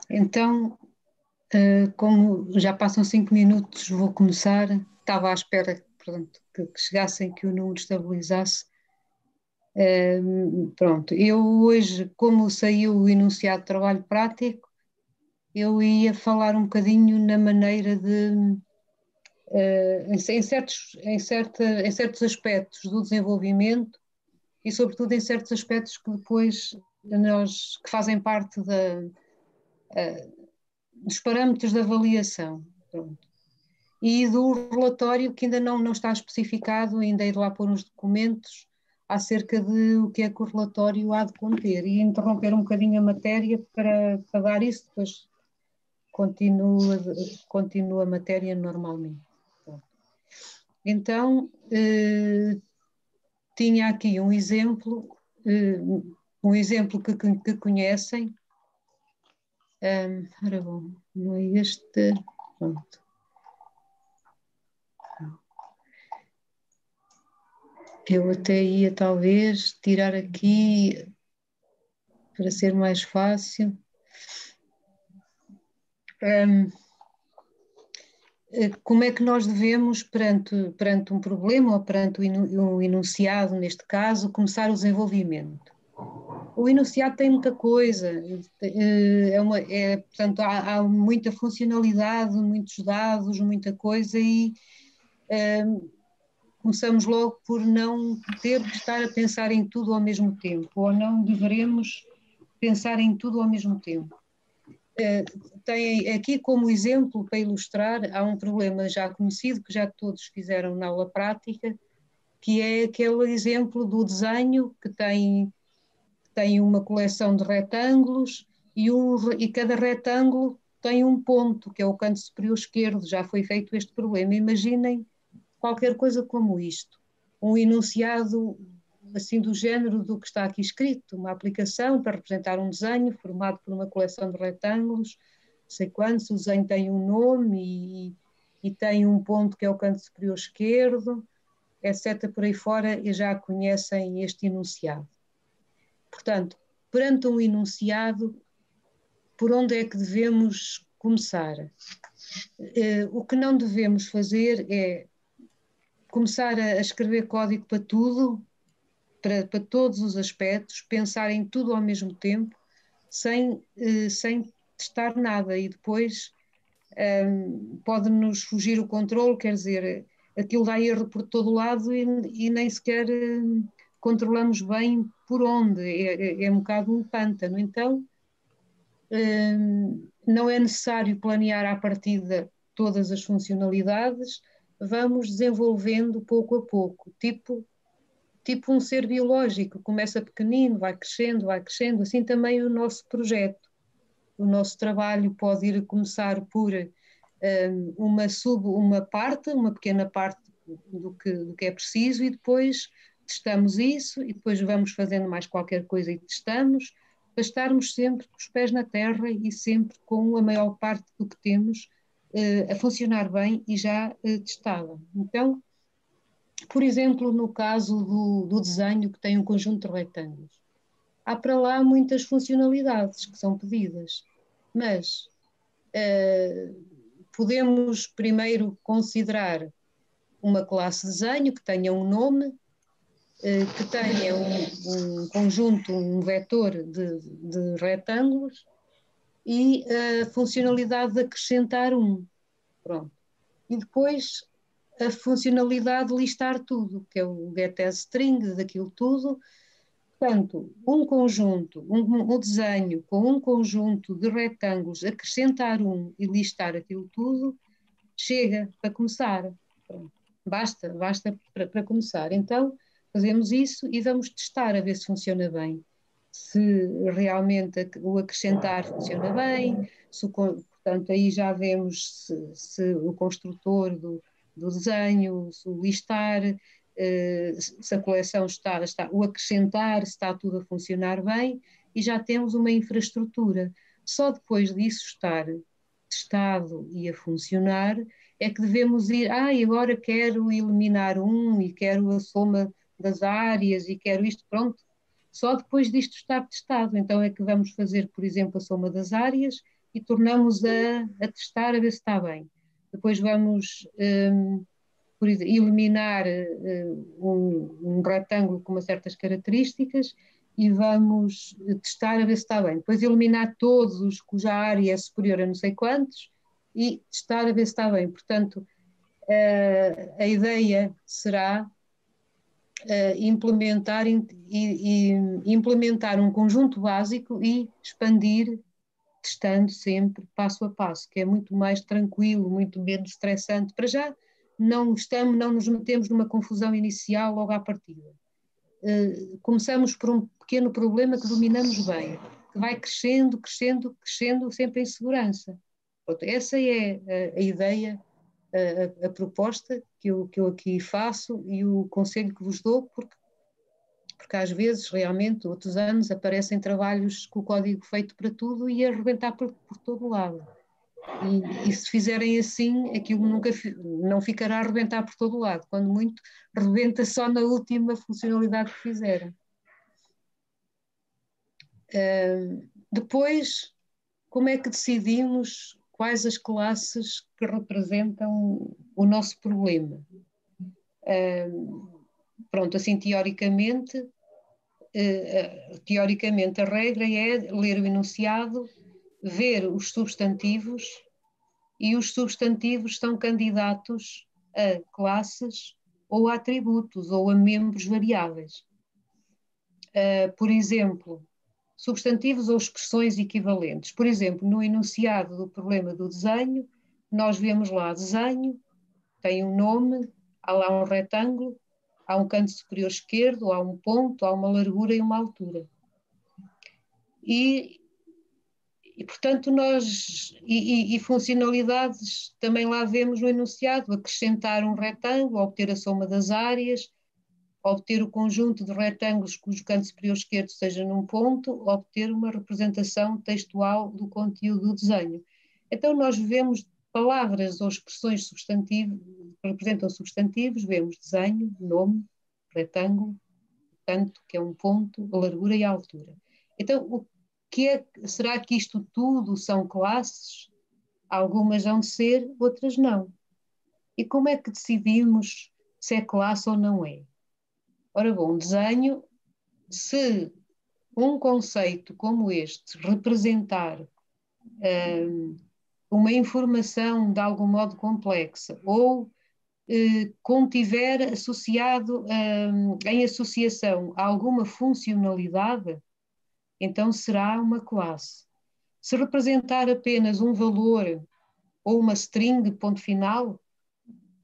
Então, como já passam 5 minutos, vou começar. Estava à espera, portanto, que chegassem, que o número estabilizasse. Pronto, eu hoje, como saiu o enunciado de trabalho prático, eu ia falar um bocadinho na maneira de, em certos aspectos do desenvolvimento e, sobretudo, em certos aspectos que depois que fazem parte dos parâmetros de avaliação. Pronto. E do relatório que ainda não está especificado, ainda hei de lá pôr uns documentos acerca de o que é que o relatório há de conter e interromper um bocadinho a matéria para dar isso, depois continua a matéria normalmente. Então, tinha aqui um exemplo que conhecem. Ora bom, não é este, pronto. Eu até ia talvez tirar aqui para ser mais fácil. Como é que nós devemos, perante um problema ou perante um enunciado, neste caso, começar o desenvolvimento? O enunciado tem muita coisa, portanto, há muita funcionalidade, muitos dados, muita coisa e começamos logo por não ter que estar a pensar em tudo ao mesmo tempo, ou não deveremos pensar em tudo ao mesmo tempo. Tem aqui como exemplo, para ilustrar, há um problema já conhecido, que já todos fizeram na aula prática, que é aquele exemplo do desenho que tem uma coleção de retângulos e cada retângulo tem um ponto, que é o canto superior esquerdo. Já foi feito este problema. Imaginem qualquer coisa como isto, um enunciado assim do género do que está aqui escrito, uma aplicação para representar um desenho formado por uma coleção de retângulos, não sei quantos, o desenho tem um nome e tem um ponto que é o canto superior esquerdo, etc. Por aí fora, e já conhecem este enunciado. Portanto, perante um enunciado, por onde é que devemos começar? O que não devemos fazer é começar a escrever código para tudo, para todos os aspectos, pensar em tudo ao mesmo tempo, sem testar nada, e depois pode-nos fugir o controle, quer dizer, aquilo dá erro por todo lado e nem sequer controlamos bem por onde, é um bocado um pântano. Então, não é necessário planear à partida todas as funcionalidades, vamos desenvolvendo pouco a pouco, tipo um ser biológico, começa pequenino, vai crescendo, assim também o nosso projeto. O nosso trabalho pode ir começar por uma pequena parte do que é preciso, e depois testamos isso, e depois vamos fazendo mais qualquer coisa e testamos, para estarmos sempre com os pés na terra e sempre com a maior parte do que temos a funcionar bem e já testada. Então, por exemplo, no caso do desenho que tem um conjunto de retângulos, há para lá muitas funcionalidades que são pedidas, mas podemos primeiro considerar uma classe desenho que tenha um nome, que tenha um conjunto, um vetor de retângulos e a funcionalidade de acrescentar um. Pronto. E depois a funcionalidade de listar tudo, que é o getAsString daquilo tudo. Portanto, um conjunto, um desenho com um conjunto de retângulos, acrescentar um e listar aquilo tudo, chega para começar. Pronto. Basta para começar. Então, fazemos isso e vamos testar a ver se funciona bem. Se realmente o acrescentar funciona bem, portanto, aí já vemos se o construtor do desenho, se o listar, se a coleção está, o acrescentar, se está tudo a funcionar bem, e já temos uma infraestrutura. Só depois disso estar testado e a funcionar, é que devemos ir, e agora quero eliminar um e quero a soma das áreas e quero isto, pronto. Só depois disto estar testado, então é que vamos fazer, por exemplo, a soma das áreas e tornamos a testar a ver se está bem. Depois vamos por exemplo, eliminar um retângulo com umas certas características e vamos testar a ver se está bem. Depois eliminar todos os cuja área é superior a não sei quantos e testar a ver se está bem. Portanto, a ideia será implementar um conjunto básico e expandir, testando sempre passo a passo, que é muito mais tranquilo, muito menos estressante. Para já não nos metemos numa confusão inicial logo à partida. Começamos por um pequeno problema que dominamos bem, que vai crescendo, crescendo, crescendo, sempre em segurança. Pronto, essa é a ideia, a proposta que eu aqui faço e o conselho que vos dou, porque às vezes, realmente, outros anos, aparecem trabalhos com o código feito para tudo e a arrebentar por todo lado. E se fizerem assim, aquilo não ficará a arrebentar por todo lado. Quando muito, rebenta só na última funcionalidade que fizeram. Depois, como é que decidimos quais as classes que representam o nosso problema? Pronto, assim, teoricamente a regra é ler o enunciado, ver os substantivos, e os substantivos são candidatos a classes ou a atributos ou a membros variáveis. Por exemplo, substantivos ou expressões equivalentes. Por exemplo, no enunciado do problema do desenho, nós vemos lá desenho, tem um nome, há lá um retângulo, há um canto superior esquerdo, há um ponto, há uma largura e uma altura. E portanto, e funcionalidades também lá vemos no enunciado: acrescentar um retângulo, obter a soma das áreas, obter o conjunto de retângulos cujo canto superior esquerdo seja num ponto, obter uma representação textual do conteúdo do desenho. Então, nós vemos palavras ou expressões substantivas que representam substantivos, vemos desenho, nome, retângulo, canto, que é um ponto, a largura e a altura. Então, será que isto tudo são classes? Algumas vão ser, outras não. E como é que decidimos se é classe ou não é? Ora bom, desenho, se um conceito como este representar uma informação de algum modo complexa ou contiver associado em associação a alguma funcionalidade, então será uma classe. Se representar apenas um valor ou uma string, ponto final,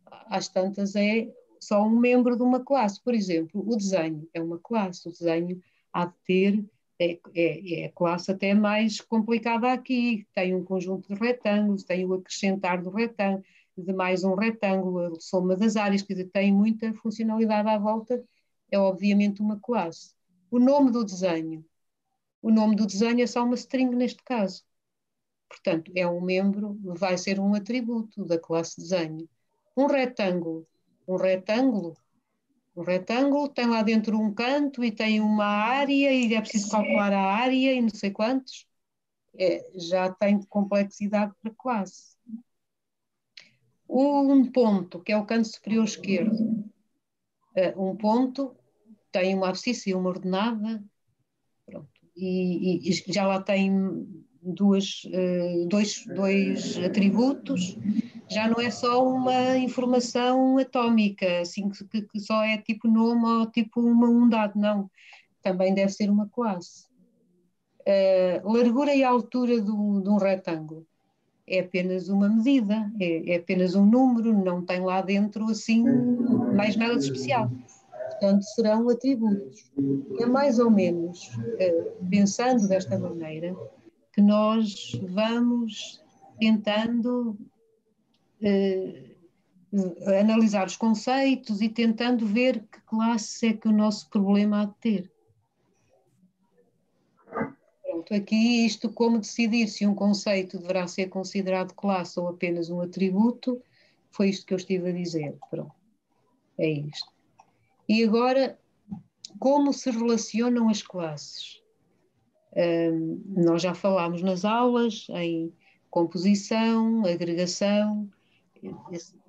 às tantas é só um membro de uma classe. Por exemplo, o desenho é uma classe, o desenho há de ter, é a classe até mais complicada aqui, tem um conjunto de retângulos, tem o acrescentar do retângulo, de mais um retângulo, a soma das áreas, quer dizer, tem muita funcionalidade à volta, é obviamente uma classe. O nome do desenho é só uma string neste caso. Portanto, é um membro, vai ser um atributo da classe desenho. Um retângulo tem lá dentro um canto e tem uma área e é preciso calcular a área e não sei quantos. Já tem complexidade para classe. Um ponto, que é o canto superior esquerdo. Um ponto tem uma abscissa e uma ordenada. Pronto. E já lá tem dois atributos. já não é só uma informação atómica, assim, que só é tipo nome ou tipo uma unidade, não. Também deve ser uma classe. Largura e altura de um retângulo é apenas uma medida, é apenas um número, não tem lá dentro assim mais nada de especial. Portanto, serão atributos. É mais ou menos pensando desta maneira que nós vamos tentando analisar os conceitos e tentando ver que classe é que o nosso problema há de ter. Pronto, aqui isto como decidir se um conceito deverá ser considerado classe ou apenas um atributo, foi isto que eu estive a dizer. Pronto, é isto. E agora, como se relacionam as classes? Nós já falámos nas aulas em composição, agregação,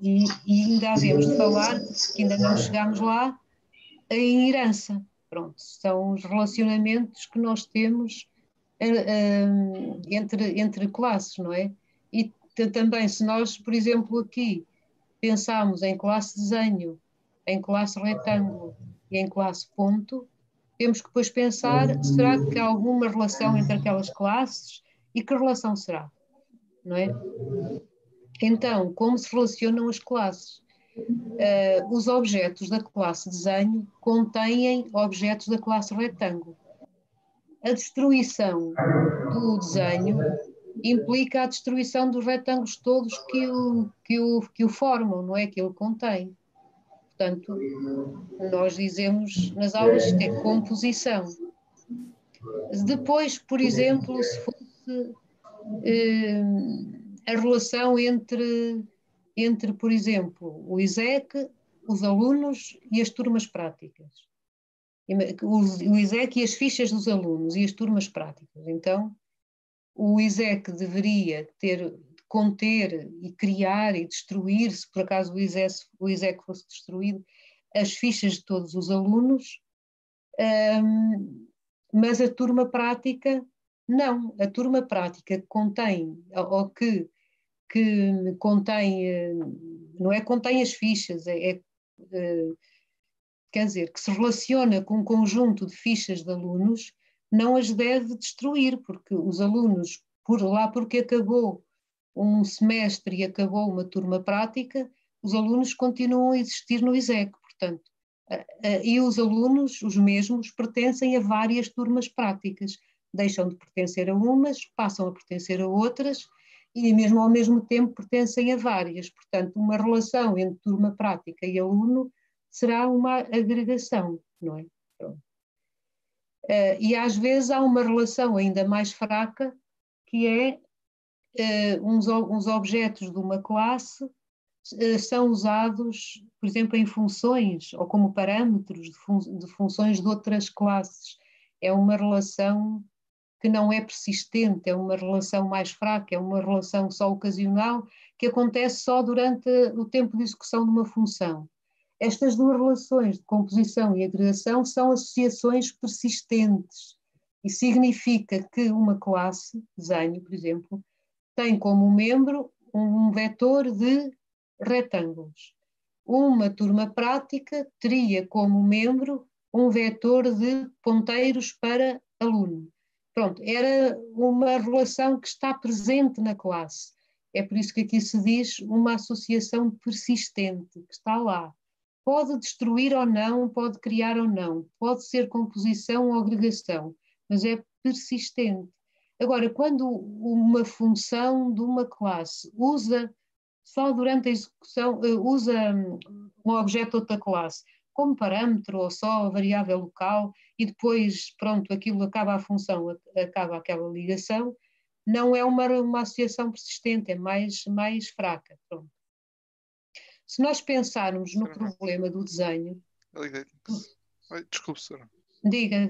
e ainda havemos de falar, que ainda não chegámos lá, em herança. Pronto, são os relacionamentos que nós temos entre classes, não é? E também, se nós, por exemplo, aqui pensarmos em classe desenho, em classe retângulo e em classe ponto, temos que depois pensar, será que há alguma relação entre aquelas classes e que relação será, não é? Então, como se relacionam as classes? Os objetos da classe desenho contêm objetos da classe retângulo. A destruição do desenho implica a destruição dos retângulos todos que o formam, não é? Que ele contém. Portanto, nós dizemos nas aulas isto é composição. Depois, por exemplo, se fosse a relação entre, por exemplo, o ISEC, os alunos e as turmas práticas. O ISEC e as fichas dos alunos e as turmas práticas. Então, o ISEC deveria conter e criar e destruir, se por acaso o ISEC fosse destruído, as fichas de todos os alunos, mas a turma prática não. A turma prática contém, ou que contém, não é contém as fichas, quer dizer, que se relaciona com um conjunto de fichas de alunos, não as deve destruir, porque os alunos, porque acabou um semestre e acabou uma turma prática, os alunos continuam a existir no ISEC, portanto, e os alunos, os mesmos, pertencem a várias turmas práticas, deixam de pertencer a umas, passam a pertencer a outras, e mesmo ao mesmo tempo pertencem a várias, portanto, uma relação entre turma prática e aluno será uma agregação, não é? E às vezes há uma relação ainda mais fraca, que é uns objetos de uma classe são usados, por exemplo, em funções ou como parâmetros de funções de outras classes. É uma relação que não é persistente, é uma relação mais fraca, é uma relação só ocasional, que acontece só durante o tempo de execução de uma função. Estas duas relações de composição e agregação são associações persistentes e significa que uma classe, desenho, por exemplo, tem como membro um vetor de retângulos. Uma turma prática teria como membro um vetor de ponteiros para aluno. Pronto, era uma relação que está presente na classe. É por isso que aqui se diz uma associação persistente, que está lá. Pode destruir ou não, pode criar ou não, pode ser composição ou agregação, mas é persistente. Agora, quando uma função de uma classe usa, só durante a execução, usa um objeto de outra classe como parâmetro ou só variável local e depois, pronto, aquilo acaba a função, acaba aquela ligação, não é uma associação persistente, é mais fraca. Pronto. Se nós pensarmos no problema do desenho... Desculpe, senhora. Diga.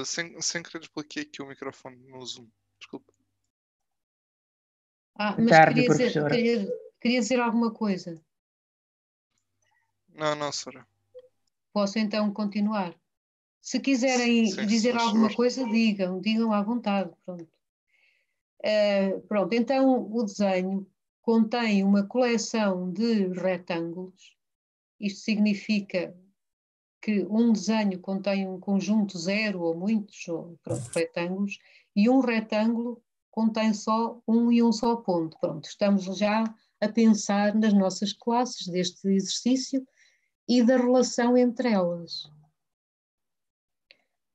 Sem querer desbloqueei aqui o microfone no Zoom. Desculpe. Mas queria dizer alguma coisa. Não, senhora. Posso então continuar? Se quiserem Sim, dizer alguma favor. coisa, digam à vontade. Pronto. Pronto, então o desenho contém uma coleção de retângulos. Isto significa que um desenho contém um conjunto zero ou muitos retângulos, e um retângulo contém só um e um só ponto. Pronto, estamos já a pensar nas nossas classes deste exercício e da relação entre elas.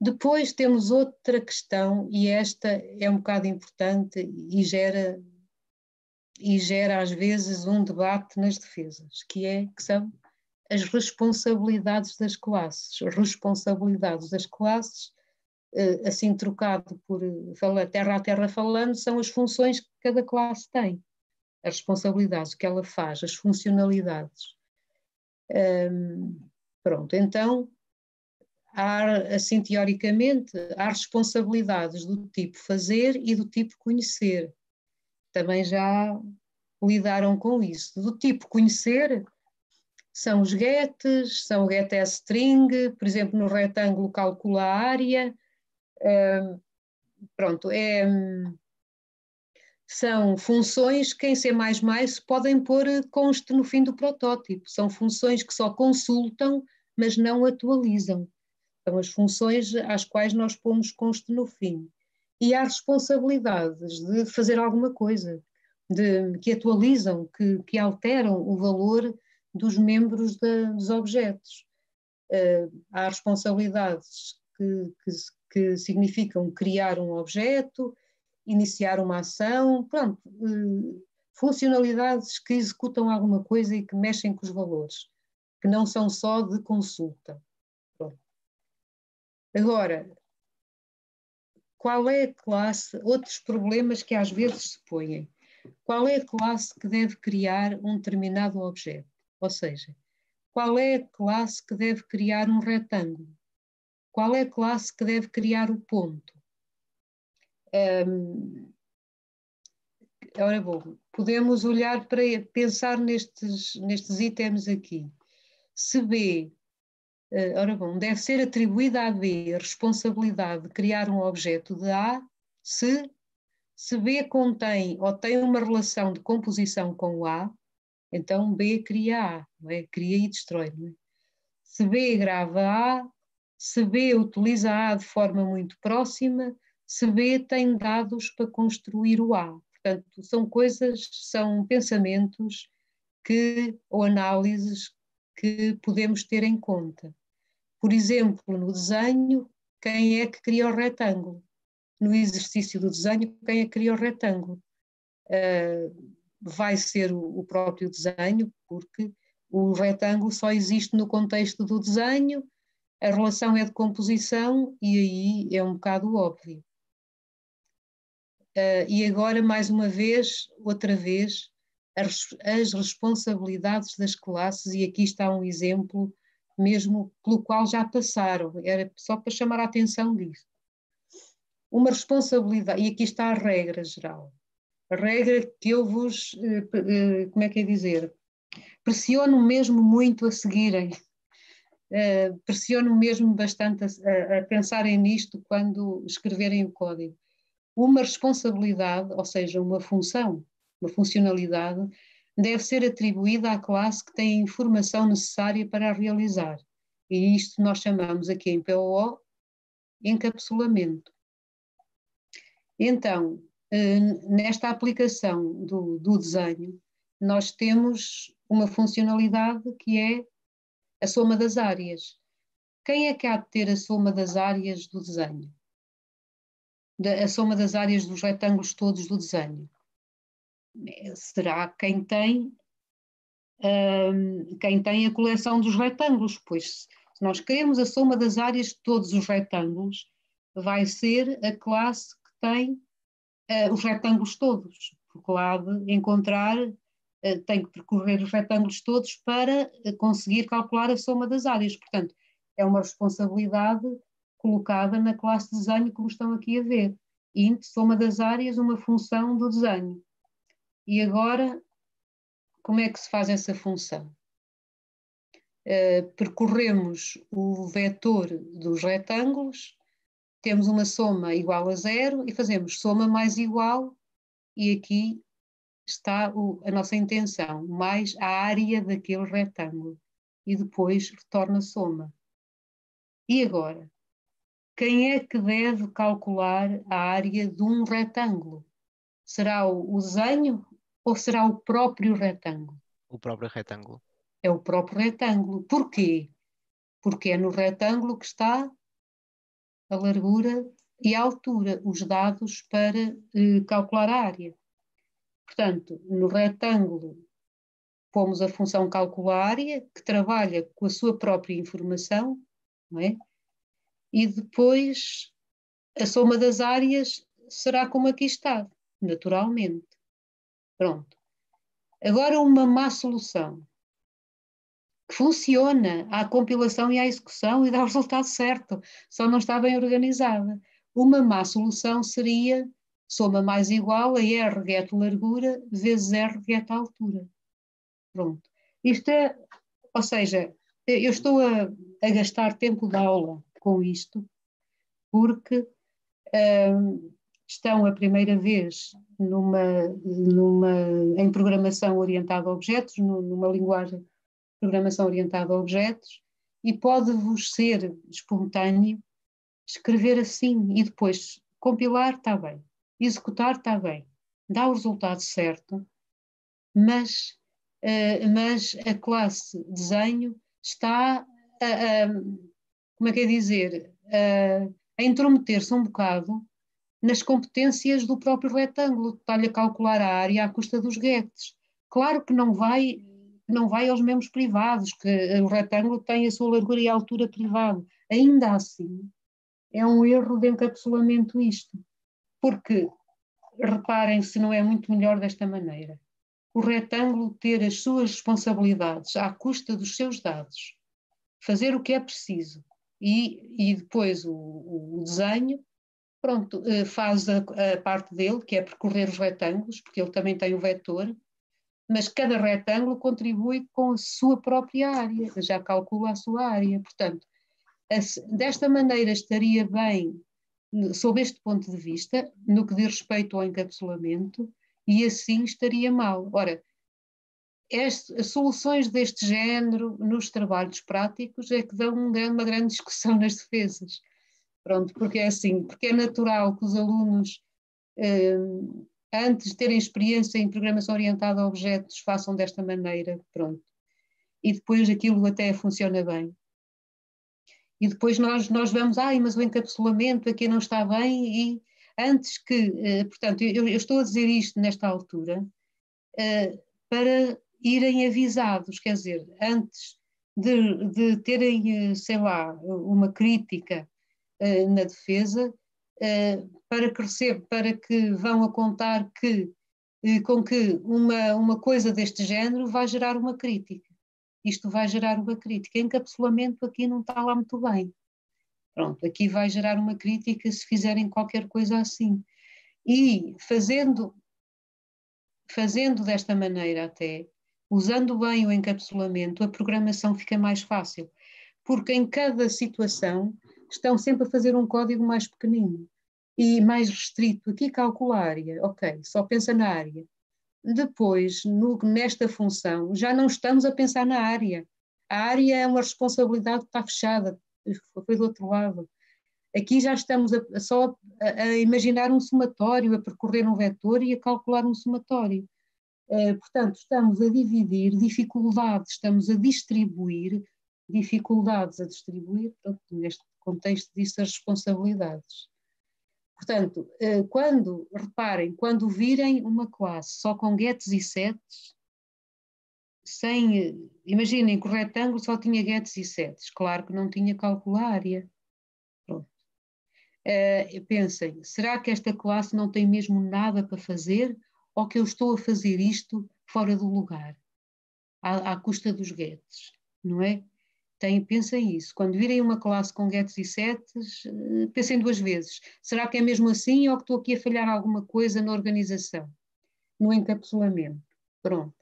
Depois temos outra questão, e esta é um bocado importante e gera às vezes um debate nas defesas, que são as responsabilidades das classes. As responsabilidades das classes, assim trocado por terra a terra falando, são as funções que cada classe tem. As responsabilidades, o que ela faz, as funcionalidades. Pronto, então, assim teoricamente, há responsabilidades do tipo fazer e do tipo conhecer. Também já lidaram com isso. Do tipo conhecer, são os gets, são o getString, por exemplo, no retângulo calcula a área. Pronto, são funções que em C++ podem pôr const no fim do protótipo. São funções que só consultam, mas não atualizam. São as funções às quais nós pomos const no fim. E há responsabilidades de fazer alguma coisa, que atualizam, que alteram o valor dos membros dos objetos. Há responsabilidades que significam criar um objeto, iniciar uma ação, pronto, funcionalidades que executam alguma coisa e que mexem com os valores, que não são só de consulta. Pronto. Agora, qual é a classe, outros problemas que às vezes se põem, qual é a classe que deve criar um determinado objeto? Ou seja, qual é a classe que deve criar um retângulo? Qual é a classe que deve criar o ponto? Ora bom, podemos olhar para pensar nestes itens aqui. Se B, ora bom, deve ser atribuída a B a responsabilidade de criar um objeto de A, se B contém ou tem uma relação de composição com o A, então B cria A, não é? Cria e destrói. Não é? Se B grava A, se B utiliza A de forma muito próxima, se B tem dados para construir o A. Portanto, são pensamentos ou análises que podemos ter em conta. Por exemplo, no desenho, quem é que cria o retângulo? No exercício do desenho, quem é que cria o retângulo? Vai ser o próprio desenho, porque o retângulo só existe no contexto do desenho, a relação é de composição e aí é um bocado óbvio. E agora, mais uma vez, outra vez, as responsabilidades das classes, e aqui está um exemplo mesmo pelo qual já passaram, era só para chamar a atenção disso. Uma responsabilidade, e aqui está a regra geral, a regra que eu vos, como é que é dizer, pressiono mesmo muito a seguirem, pressiono mesmo bastante a pensarem nisto quando escreverem o código. Uma responsabilidade, ou seja, uma função, uma funcionalidade, deve ser atribuída à classe que tem a informação necessária para a realizar. E isto nós chamamos aqui em POO encapsulamento. Então, nesta aplicação do desenho, nós temos uma funcionalidade que é a soma das áreas. Quem é que há de ter a soma das áreas do desenho? A soma das áreas dos retângulos todos do desenho? Será quem tem a coleção dos retângulos, pois se nós queremos a soma das áreas de todos os retângulos, vai ser a classe que tem os retângulos todos, porque lá de encontrar, tem que percorrer os retângulos todos para conseguir calcular a soma das áreas. Portanto, é uma responsabilidade colocada na classe de desenho, como estão aqui a ver. Int, soma das áreas, uma função do desenho. E agora, como é que se faz essa função? Percorremos o vetor dos retângulos, temos uma soma igual a 0 e fazemos soma mais igual e aqui está a nossa intenção, mais a área daquele retângulo, e depois retorna a soma. E agora? Quem é que deve calcular a área de um retângulo? Será o desenho ou será o próprio retângulo? O próprio retângulo. É o próprio retângulo. Porquê? Porque é no retângulo que está a largura e a altura, os dados para calcular a área. Portanto, no retângulo pomos a função calculária, que trabalha com a sua própria informação, não é? E depois a soma das áreas será como aqui está, naturalmente. Pronto. Agora uma má solução, que funciona à compilação e à execução e dá o resultado certo, só não está bem organizada. Uma má solução seria soma mais igual a R get largura vezes R get altura. Pronto. Isto é, ou seja, eu estou a gastar tempo de aula com isto, porque estão a primeira vez em programação orientada a objetos, numa linguagem de programação orientada a objetos, e pode-vos ser espontâneo escrever assim e depois compilar, está bem, executar, está bem, dá o resultado certo, mas a classe desenho está como é que é dizer, a intrometer-se um bocado nas competências do próprio retângulo, está-lhe a calcular a área à custa dos gets. Claro que não vai aos membros privados, que o retângulo tem a sua largura e altura privada. Ainda assim, é um erro de encapsulamento isto, porque, reparem se não é muito melhor desta maneira, o retângulo ter as suas responsabilidades à custa dos seus dados, fazer o que é preciso, e depois o desenho, pronto, faz a parte dele, que é percorrer os retângulos, porque ele também tem o vetor, mas cada retângulo contribui com a sua própria área, já calcula a sua área. Portanto, desta maneira estaria bem, sob este ponto de vista, no que diz respeito ao encapsulamento, e assim estaria mal. Ora, as soluções deste género nos trabalhos práticos é que dão uma grande discussão nas defesas. Pronto, porque é assim, porque é natural que os alunos, antes de terem experiência em programação orientada a objetos, façam desta maneira, pronto. E depois aquilo até funciona bem. E depois nós vamos, mas o encapsulamento aqui não está bem, e antes que, portanto, eu estou a dizer isto nesta altura, para irem avisados, quer dizer, antes de terem, sei lá, uma crítica na defesa, para que vão a contar com que uma coisa deste género vai gerar uma crítica. Isto vai gerar uma crítica. Encapsulamento aqui não está lá muito bem. Pronto, aqui vai gerar uma crítica se fizerem qualquer coisa assim. E fazendo desta maneira até, usando bem o encapsulamento, a programação fica mais fácil, porque em cada situação estão sempre a fazer um código mais pequenino e mais restrito. Aqui calcula a área, ok, só pensa na área. Depois, nesta função, já não estamos a pensar na área. A área é uma responsabilidade que está fechada, foi do outro lado. Aqui já estamos só a imaginar um somatório, a percorrer um vetor e a calcular um somatório. Portanto, estamos a dividir dificuldades, estamos a distribuir dificuldades a distribuir, portanto, neste contexto disso as responsabilidades. Portanto, reparem, quando virem uma classe só com gets e sets, imaginem que o retângulo só tinha gets e sets, claro que não tinha calculária. Pronto. Pensem, será que esta classe não tem mesmo nada para fazer, ou que eu estou a fazer isto fora do lugar, à custa dos gets, não é? Pensem isso. Quando virem uma classe com gets e sets, pensem duas vezes. Será que é mesmo assim ou que estou aqui a falhar alguma coisa na organização, no encapsulamento? Pronto.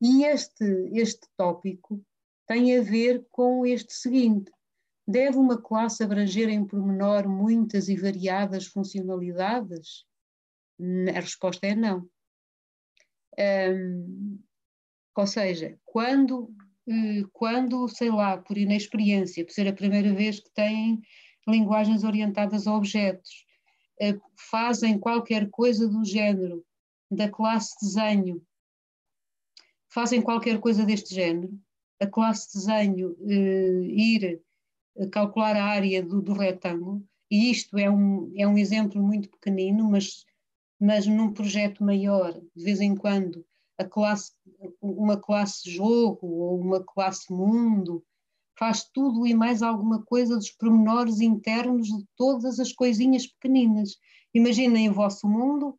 E este tópico tem a ver com este seguinte. Deve uma classe abranger em pormenor muitas e variadas funcionalidades? A resposta é não. Ou seja, quando, sei lá, por inexperiência, por ser a primeira vez que têm linguagens orientadas a objetos, fazem qualquer coisa do género, da classe desenho, fazem qualquer coisa deste género, a classe desenho ir calcular a área do retângulo, e isto é um exemplo muito pequenino, mas num projeto maior, de vez em quando, uma classe jogo ou uma classe mundo, faz tudo e mais alguma coisa dos pormenores internos de todas as coisinhas pequeninas. Imaginem o vosso mundo,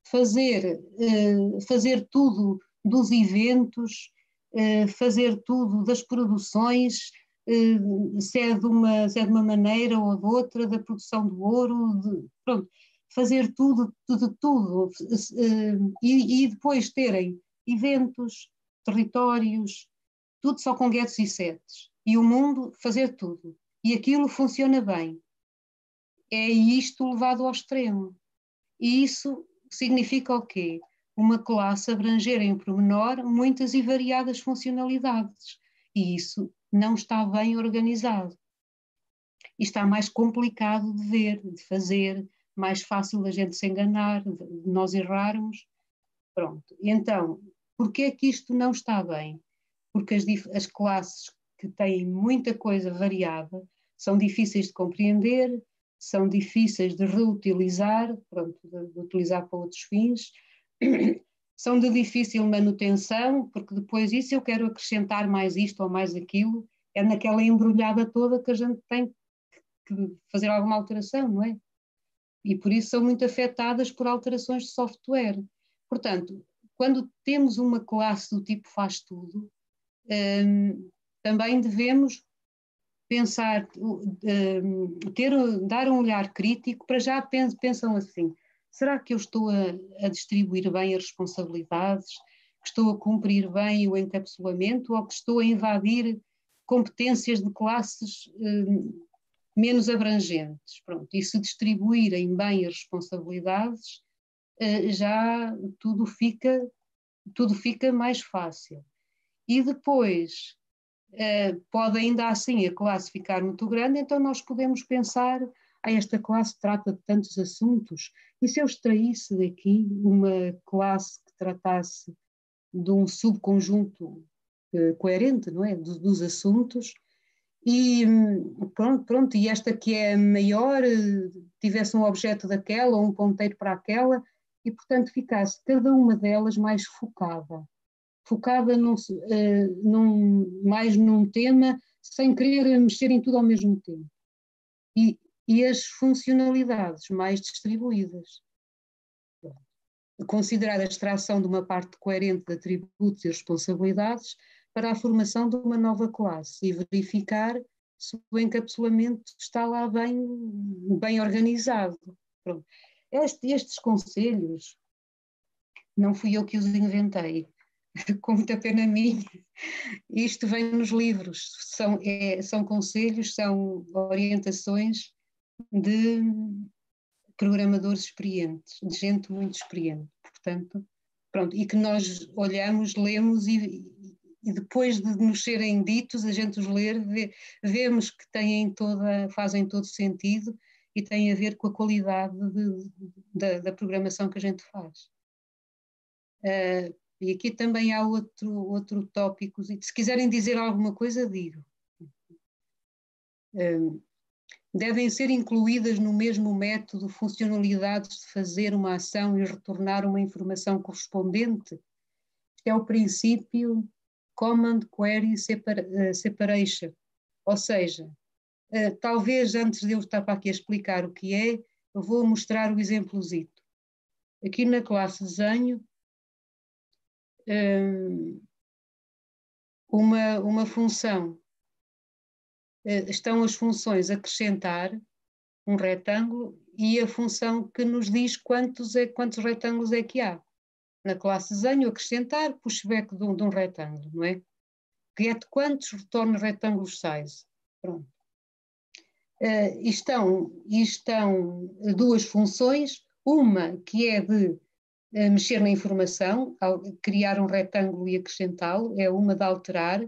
fazer tudo dos eventos, fazer tudo das produções, se é de uma maneira ou de outra, da produção do ouro, pronto, fazer tudo, e depois terem eventos, territórios, tudo só com guetos e setes, e o mundo fazer tudo, e aquilo funciona bem. É isto levado ao extremo. E isso significa o quê? Uma classe abranger em pormenor muitas e variadas funcionalidades. E isso não está bem organizado. E está mais complicado de ver, de fazer, mais fácil a gente se enganar, de nós errarmos. Pronto. Então, porquê é que isto não está bem? Porque as classes que têm muita coisa variada são difíceis de compreender, são difíceis de reutilizar, pronto, de utilizar para outros fins, são de difícil manutenção, porque depois isso eu quero acrescentar mais isto ou mais aquilo, é naquela embrulhada toda que a gente tem que fazer alguma alteração, não é? E por isso são muito afetadas por alterações de software. Portanto, quando temos uma classe do tipo faz tudo, também devemos pensar, dar um olhar crítico para já pensam assim, será que eu estou a distribuir bem as responsabilidades, que estou a cumprir bem o encapsulamento ou que estou a invadir competências de classes menos abrangentes? Pronto, e se distribuírem bem as responsabilidades, já tudo fica mais fácil. E depois pode ainda assim a classe ficar muito grande, então nós podemos pensar, esta classe trata de tantos assuntos, e se eu extraísse daqui uma classe que tratasse de um subconjunto coerente, não é, dos assuntos, e pronto, e esta que é maior tivesse um objeto daquela, ou um ponteiro para aquela, e portanto ficasse cada uma delas mais focada mais num tema, sem querer mexer em tudo ao mesmo tempo. E as funcionalidades mais distribuídas. Considerar a extração de uma parte coerente de atributos e responsabilidades para a formação de uma nova classe e verificar se o encapsulamento está lá bem organizado. Pronto. Estes conselhos, não fui eu que os inventei, com muita pena minha, isto vem nos livros, são conselhos, são orientações de programadores experientes, de gente muito experiente, portanto, pronto, e que nós olhamos, lemos e depois de nos serem ditos, a gente os ler, vemos que fazem todo sentido e têm a ver com a qualidade da programação que a gente faz. E aqui também há outro tópico, se quiserem dizer alguma coisa, digo. Devem ser incluídas no mesmo método funcionalidades de fazer uma ação e retornar uma informação correspondente. Este é o princípio Command Query Separation. Ou seja, talvez antes de eu estar para aqui a explicar o que é, eu vou mostrar o exemplozito. Aqui na classe desenho, uma função, estão as funções acrescentar um retângulo e a função que nos diz quantos retângulos é que há. Na classe desenho, acrescentar, pushback de um retângulo, não é? Get quantos, retorno retângulos size. Pronto. E estão duas funções, Uma que é de mexer na informação, criar um retângulo e acrescentá-lo, é uma de alterar,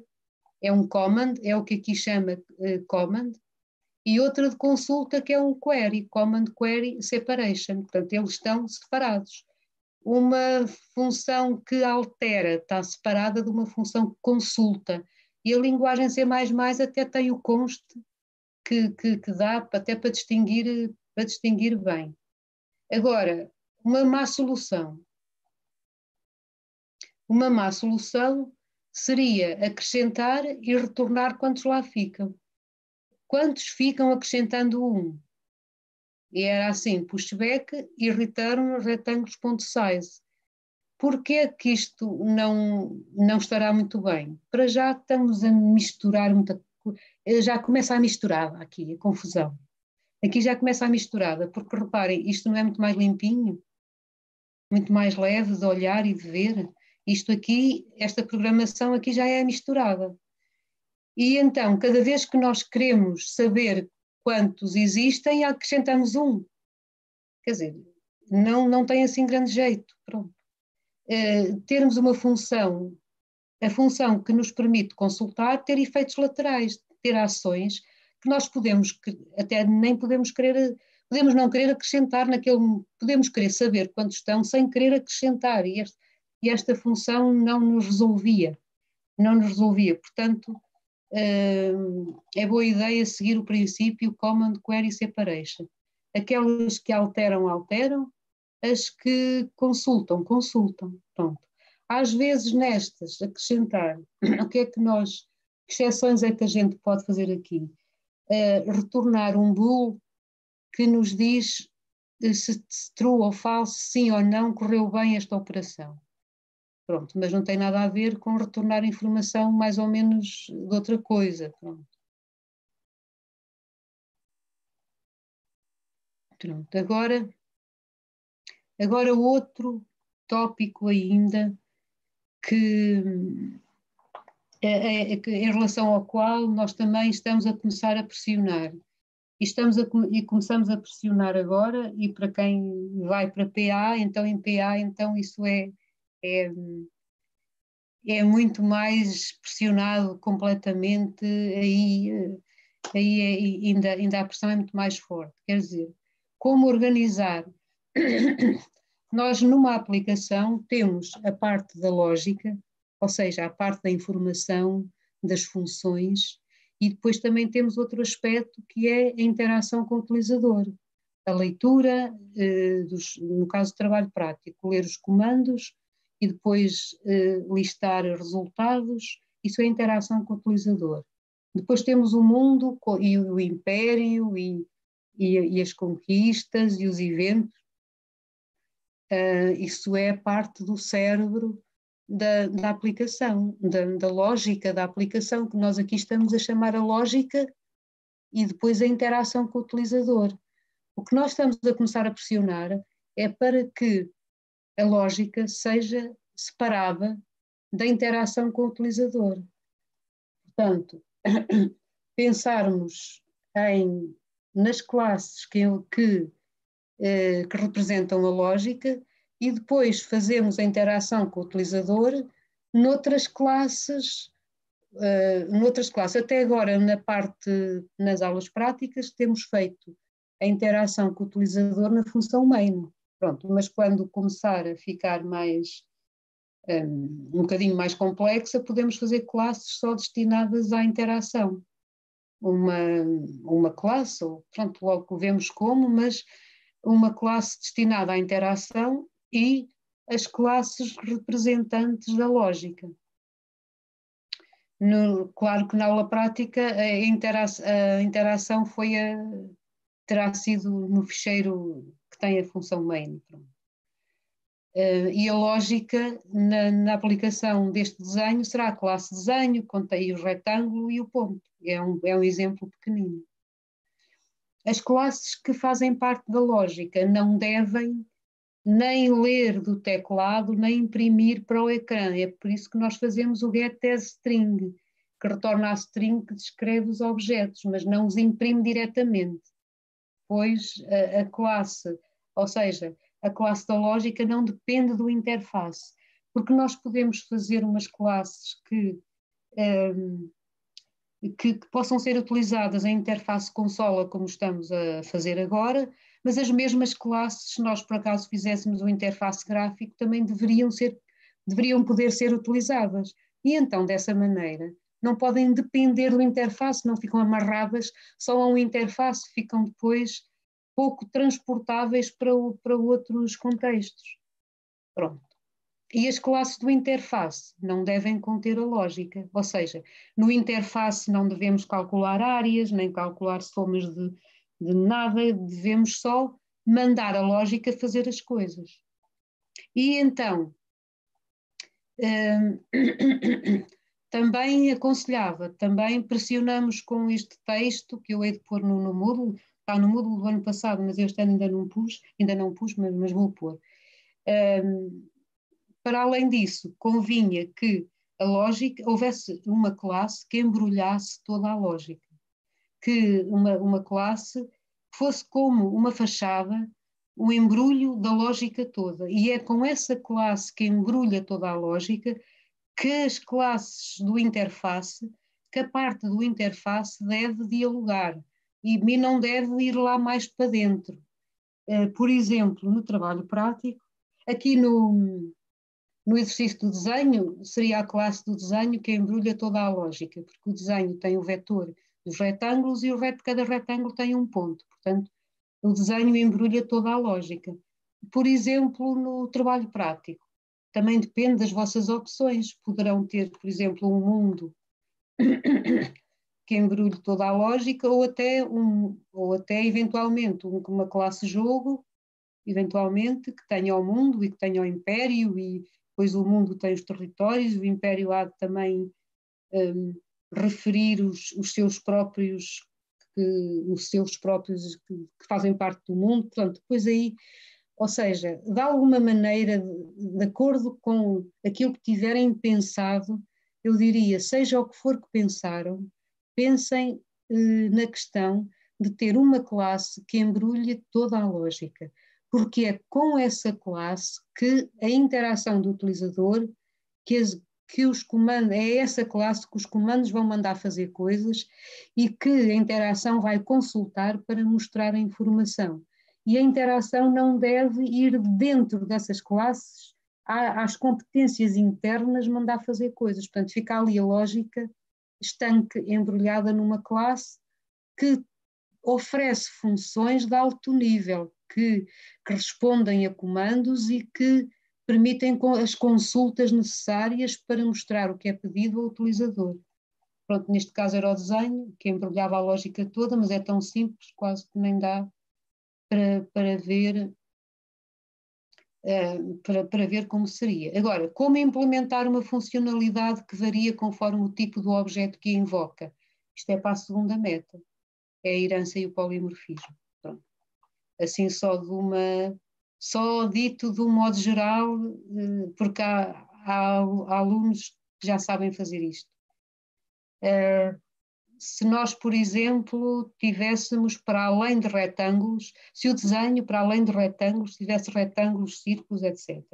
é um command, é o que aqui chama command, e outra de consulta que é um query, command query separation, portanto eles estão separados. Uma função que altera está separada de uma função que consulta, e a linguagem C++ até tem o const que dá até para distinguir bem. Agora, uma má solução. Uma má solução seria acrescentar e retornar quantos lá ficam. Quantos ficam acrescentando 1? E era assim, pushback e return rectangles.size. Porquê que isto não estará muito bem? Para já estamos a misturar muita coisa. Já começa a misturada aqui, a confusão. Aqui já começa a misturada, porque reparem, isto não é muito mais limpinho? Muito mais leve de olhar e de ver? Isto aqui, esta programação aqui já é misturada. E então, cada vez que nós queremos saber quantos existem, acrescentamos 1. Quer dizer, não tem assim grande jeito. Pronto. Termos uma função, a função que nos permite consultar, ter efeitos laterais, ter ações que nós podemos, até nem podemos não querer acrescentar naquele, podemos querer saber quantos estão sem querer acrescentar, e esta função não nos resolvia. Portanto, é boa ideia seguir o princípio Command Query Separation. Aquelas que alteram, as que consultam. Pronto. Às vezes nestas, acrescentar, que exceções é que a gente pode fazer aqui? Retornar um bool que nos diz se true ou false, sim ou não, correu bem esta operação. Pronto, mas não tem nada a ver com retornar informação mais ou menos de outra coisa. Pronto. Agora outro tópico ainda que em relação ao qual nós também estamos a começar a pressionar. E começamos a pressionar agora, e para quem vai para PA, então em PA, então isso é muito mais pressionado completamente, aí ainda a pressão é muito mais forte. Quer dizer, como organizar? Nós numa aplicação temos a parte da lógica, ou seja, a parte da informação, das funções, e depois também temos outro aspecto que é a interação com o utilizador. A leitura, no caso do trabalho prático, ler os comandos e depois listar resultados, isso é a interação com o utilizador. Depois temos o mundo e o império e as conquistas e os eventos. Isso é parte do cérebro da aplicação, da lógica da aplicação, que nós aqui estamos a chamar a lógica, e depois a interação com o utilizador. O que nós estamos a começar a pressionar é para que a lógica seja separada da interação com o utilizador. Portanto, pensarmos nas classes que representam a lógica, e depois fazemos a interação com o utilizador noutras classes. Até agora, nas aulas práticas, temos feito a interação com o utilizador na função main. Pronto, mas quando começar a ficar um bocadinho mais complexa, podemos fazer classes só destinadas à interação. Uma classe, ou pronto, logo vemos como, mas uma classe destinada à interação e as classes representantes da lógica. Claro que na aula prática a interação terá sido no ficheiro que tem a função main. E a lógica na aplicação deste desenho será a classe desenho, contém o retângulo e o ponto. É um exemplo pequenino. As classes que fazem parte da lógica não devem nem ler do teclado, nem imprimir para o ecrã. É por isso que nós fazemos o getAsString, que retorna a string que descreve os objetos, mas não os imprime diretamente. Pois a classe, ou seja, a classe da lógica não depende do interface, porque nós podemos fazer umas classes que possam ser utilizadas em interface consola, como estamos a fazer agora, mas as mesmas classes, se nós por acaso fizéssemos um interface gráfico, também deveriam poder ser utilizadas. E então, dessa maneira, não podem depender do interface, não ficam amarradas só a um interface, ficam depois pouco transportáveis para outros contextos. Pronto. E as classes do interface não devem conter a lógica, ou seja, no interface não devemos calcular áreas, nem calcular somas de nada, devemos só mandar a lógica fazer as coisas. E então, também aconselhava, também pressionamos com este texto, que eu hei de pôr no Moodle, está no Moodle do ano passado, mas este ano ainda não pus, mas vou pôr. Para além disso, convinha que a lógica, houvesse uma classe que embrulhasse toda a lógica, que uma classe fosse como uma fachada, o embrulho da lógica toda. E é com essa classe que embrulha toda a lógica que as classes do interface, que a parte do interface deve dialogar e não deve ir lá mais para dentro. Por exemplo, no trabalho prático, aqui no exercício do desenho, seria a classe do desenho que embrulha toda a lógica, porque o desenho tem o vetor dos retângulos e cada retângulo tem um ponto. Portanto, o desenho embrulha toda a lógica. Por exemplo, no trabalho prático, também depende das vossas opções. Poderão ter, por exemplo, um mundo que embrulhe toda a lógica, ou até eventualmente uma classe jogo, eventualmente, que tenha o mundo e que tenha o império, e depois o mundo tem os territórios, o império há de também referir os seus próprios que fazem parte do mundo. Portanto, depois aí, ou seja, de alguma maneira, de acordo com aquilo que tiverem pensado, eu diria, seja o que for que pensaram, pensem na questão de ter uma classe que embrulhe toda a lógica, porque é com essa classe que a interação do utilizador, que os comandos, é essa classe que os comandos vão mandar fazer coisas e que a interação vai consultar para mostrar a informação. E a interação não deve ir dentro dessas classes às competências internas mandar fazer coisas. Portanto, fica ali a lógica estanque, embrulhada numa classe que oferece funções de alto nível, que respondem a comandos e que permitem as consultas necessárias para mostrar o que é pedido ao utilizador. Pronto, neste caso era o desenho, que embrulhava a lógica toda, mas é tão simples, quase que nem dá para ver para ver como seria. Agora, como implementar uma funcionalidade que varia conforme o tipo do objeto que invoca? Isto é para a segunda meta, é a herança e o polimorfismo. Pronto. Assim, só dito de um modo geral, porque há alunos que já sabem fazer isto. Se nós, por exemplo, tivéssemos para além de retângulos, se o desenho para além de retângulos tivesse retângulos, círculos, etc.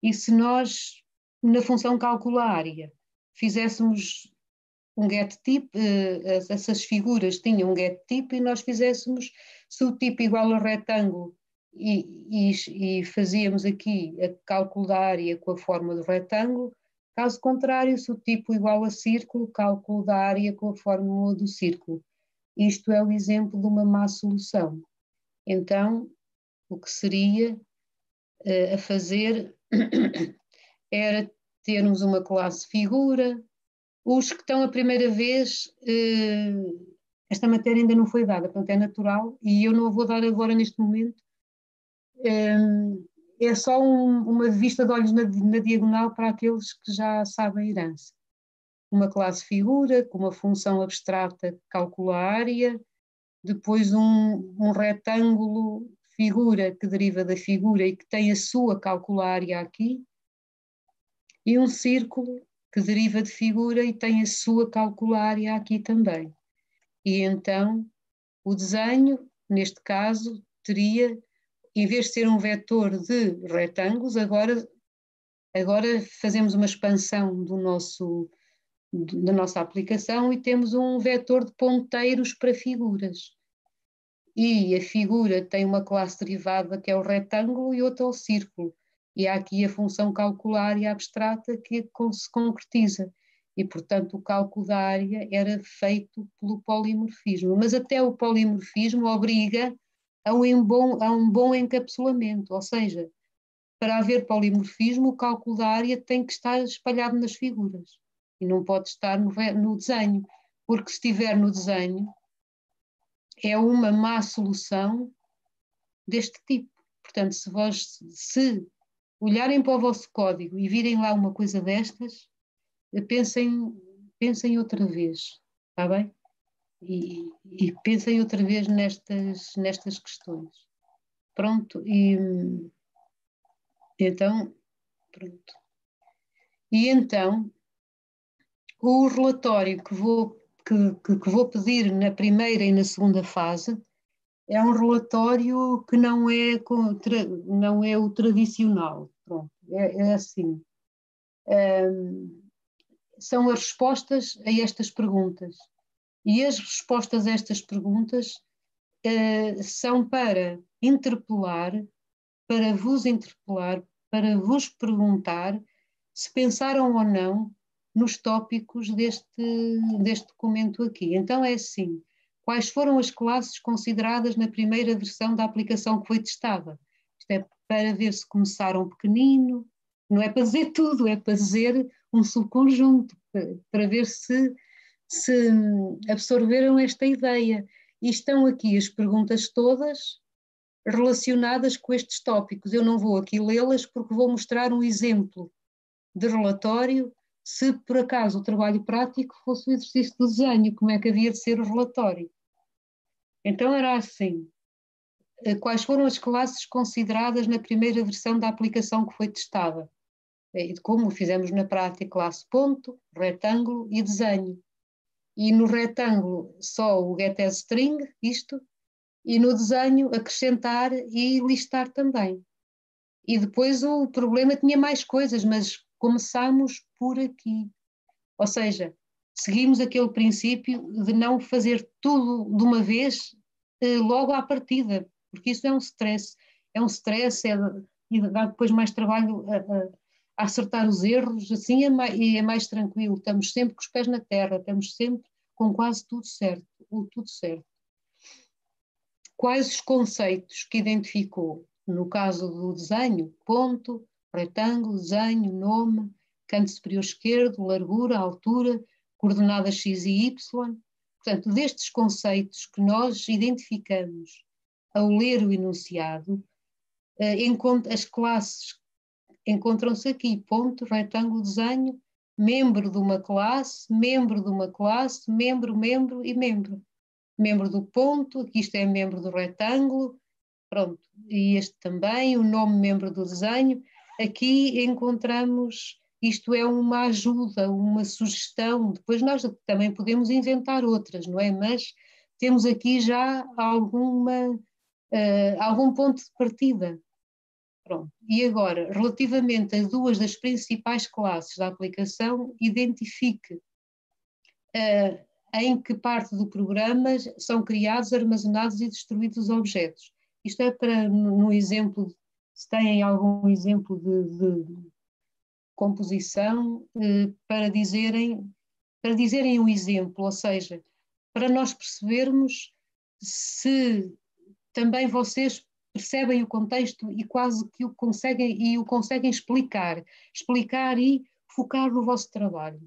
E se nós, na função calcula área, fizéssemos um getType, essas figuras tinham um getType e nós fizéssemos, se o tipo igual a retângulo e fazíamos aqui a cálculo da área com a forma do retângulo, caso contrário, se o tipo igual a círculo, cálculo da área com a fórmula do círculo. Isto é o exemplo de uma má solução. Então, o que seria a fazer era termos uma classe figura. Os que estão a primeira vez, esta matéria ainda não foi dada, portanto é natural, e eu não a vou dar agora neste momento. É só uma vista de olhos na diagonal para aqueles que já sabem a herança. Uma classe figura, com uma função abstrata que calcula a área, depois um retângulo figura que deriva da figura e que tem a sua calcula área aqui, e um círculo que deriva de figura e tem a sua calcula área aqui também. E então o desenho, neste caso, teria em vez de ser um vetor de retângulos, agora fazemos uma expansão da nossa aplicação e temos um vetor de ponteiros para figuras. E a figura tem uma classe derivada que é o retângulo e outra é o círculo. E há aqui a função calcular e abstrata que se concretiza. E, portanto, o cálculo da área era feito pelo polimorfismo. Mas até o polimorfismo obriga a um bom encapsulamento, ou seja, para haver polimorfismo, o cálculo da área tem que estar espalhado nas figuras e não pode estar no desenho, porque se estiver no desenho é uma má solução deste tipo. Portanto, se olharem para o vosso código e virem lá uma coisa destas, pensem outra vez, está bem? E pensem outra vez nestas questões. Pronto, e então, pronto. E então, o relatório que vou pedir na primeira e na segunda fase é um relatório que não é o tradicional. Pronto, é assim. São as respostas a estas perguntas. E as respostas a estas perguntas são para vos interpelar, para vos perguntar se pensaram ou não nos tópicos deste documento aqui. Então é assim, quais foram as classes consideradas na primeira versão da aplicação que foi testada? Isto é para ver se começaram pequenino, não é para dizer tudo, é para dizer um subconjunto, para ver se absorveram esta ideia. E estão aqui as perguntas todas relacionadas com estes tópicos. Eu não vou aqui lê-las porque vou mostrar um exemplo de relatório se por acaso o trabalho prático fosse o exercício do desenho, como é que havia de ser o relatório. Então era assim, quais foram as classes consideradas na primeira versão da aplicação que foi testada? Como fizemos na prática, classe ponto, retângulo e desenho. E no retângulo só o getAsString, isto, e no desenho acrescentar e listar também. E depois o problema tinha mais coisas, mas começámos por aqui. Ou seja, seguimos aquele princípio de não fazer tudo de uma vez logo à partida, porque isso é um stress. E dá depois mais trabalho a acertar os erros, assim é mais tranquilo. Estamos sempre com os pés na terra, estamos sempre com quase tudo certo, tudo certo. Quais os conceitos que identificou? No caso do desenho, ponto, retângulo, desenho, nome, canto superior esquerdo, largura, altura, coordenadas x e y. Portanto, destes conceitos que nós identificamos ao ler o enunciado, as classes encontram-se aqui, ponto, retângulo, desenho, membro de uma classe, membro de uma classe, membro e membro. Membro do ponto, aqui isto é membro do retângulo, pronto, e este também, o nome membro do desenho. Aqui encontramos, isto é uma ajuda, uma sugestão, depois nós também podemos inventar outras, não é? Mas temos aqui já algum ponto de partida. Pronto. E agora, relativamente a duas das principais classes da aplicação, identifique em que parte do programa são criados, armazenados e destruídos os objetos. Isto é para, no exemplo, se têm algum exemplo de composição, para dizerem um exemplo, ou seja, para nós percebermos se também vocês percebem o contexto e quase que o conseguem explicar e focar no vosso trabalho.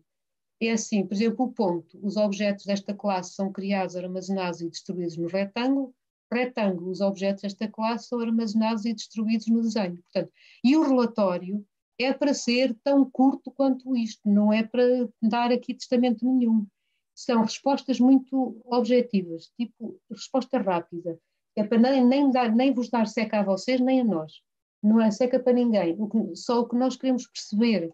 É assim, por exemplo, o ponto. Os objetos desta classe são criados, armazenados e destruídos no retângulo. Retângulo, os objetos desta classe são armazenados e destruídos no desenho. Portanto, e o relatório é para ser tão curto quanto isto, não é para dar aqui testamento nenhum. São respostas muito objetivas, tipo resposta rápida. É para nem vos dar seca a vocês, nem a nós. Não é seca para ninguém. Só o que nós queremos perceber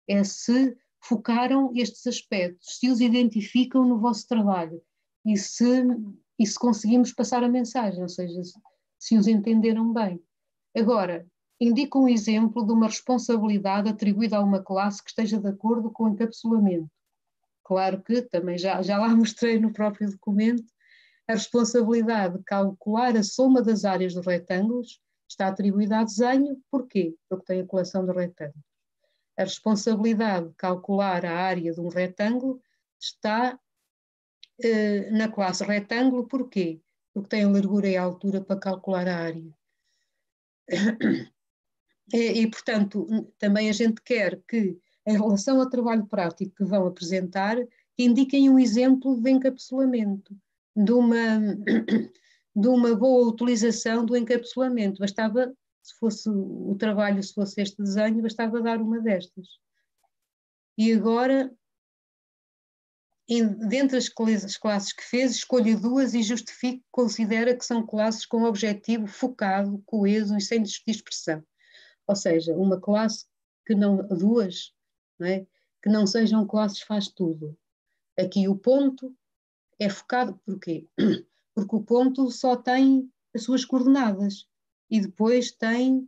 é se focaram estes aspectos, se os identificam no vosso trabalho e se conseguimos passar a mensagem, ou seja, se os entenderam bem. Agora, indica um exemplo de uma responsabilidade atribuída a uma classe que esteja de acordo com o encapsulamento. Claro que também já lá mostrei no próprio documento, a responsabilidade de calcular a soma das áreas dos retângulos está atribuída a desenho. Porquê? Porque tem a coleção de retângulos. A responsabilidade de calcular a área de um retângulo está na classe retângulo. Porquê? Porque tem a largura e a altura para calcular a área. E, portanto, também a gente quer que, em relação ao trabalho prático que vão apresentar, que indiquem um exemplo de encapsulamento, de uma boa utilização do encapsulamento. Bastava, se fosse o trabalho, se fosse este desenho, bastava dar uma destas. E agora, dentre as classes que fez, escolha duas e justifique que considera que são classes com objetivo focado, coeso e sem dispersão. Ou seja, uma classe que não, duas, não é? Que não sejam classes faz tudo. Aqui o ponto é focado, porquê? Porque o ponto só tem as suas coordenadas e depois tem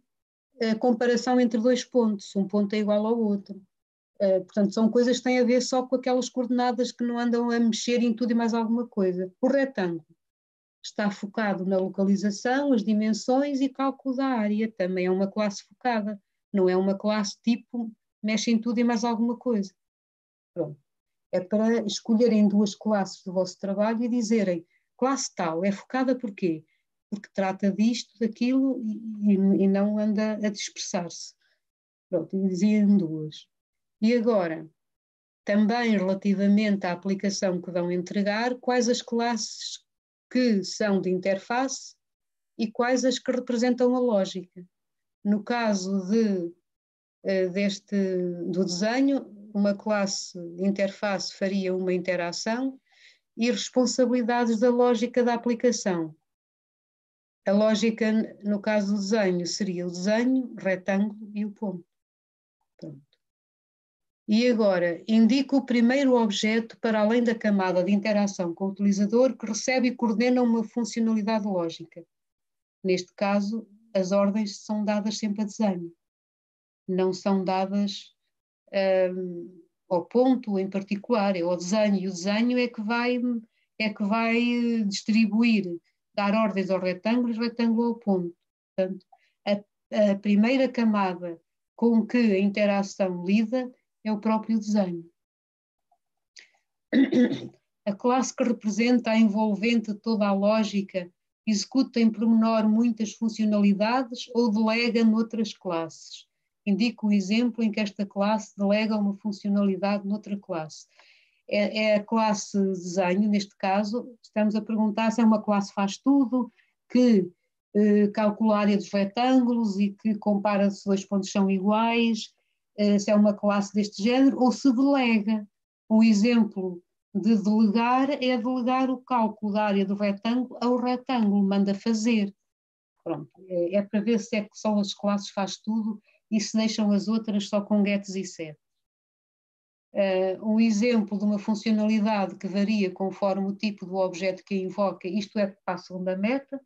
a comparação entre dois pontos, um ponto é igual ao outro. Portanto, são coisas que têm a ver só com aquelas coordenadas que não andam a mexer em tudo e mais alguma coisa. O retângulo está focado na localização, as dimensões e cálculo da área. Também é uma classe focada, não é uma classe tipo mexe em tudo e mais alguma coisa. Pronto. É para escolherem duas classes do vosso trabalho e dizerem classe tal é focada por quê? Porque trata disto, daquilo e não anda a dispersar-se. Pronto, e diziam duas. E agora, também relativamente à aplicação que vão entregar, quais as classes que são de interface e quais as que representam a lógica. No caso do desenho, uma classe de interface faria uma interação e responsabilidades da lógica da aplicação. A lógica, no caso do desenho, seria o desenho, o retângulo e o ponto. Pronto. E agora, indica o primeiro objeto para além da camada de interação com o utilizador que recebe e coordena uma funcionalidade lógica. Neste caso, as ordens são dadas sempre a desenho, não são dadas ao ponto em particular, é ao desenho, e o desenho é que vai distribuir, dar ordens ao retângulo e o retângulo ao ponto. Portanto, a primeira camada com que a interação lida é o próprio desenho. A classe que representa a envolvente de toda a lógica executa em pormenor muitas funcionalidades ou delega noutras classes. Indica um exemplo em que esta classe delega uma funcionalidade noutra classe. É a classe desenho, neste caso, estamos a perguntar se é uma classe faz tudo, que calcula a área dos retângulos e que compara se dois pontos são iguais, se é uma classe deste género, ou se delega. Um exemplo de delegar é delegar o cálculo da área do retângulo ao retângulo, manda fazer. Pronto, é para ver se é que só as classes faz tudo e se deixam as outras só com gets e set. Um exemplo de uma funcionalidade que varia conforme o tipo do objeto que a invoca, isto é para a segunda meta,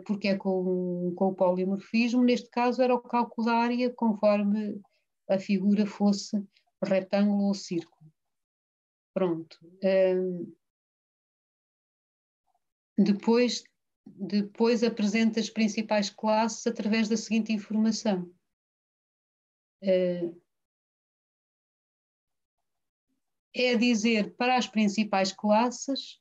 porque é com o polimorfismo, neste caso era o cálculo da área conforme a figura fosse retângulo ou círculo. Pronto. Depois apresenta as principais classes através da seguinte informação. É dizer para as principais classes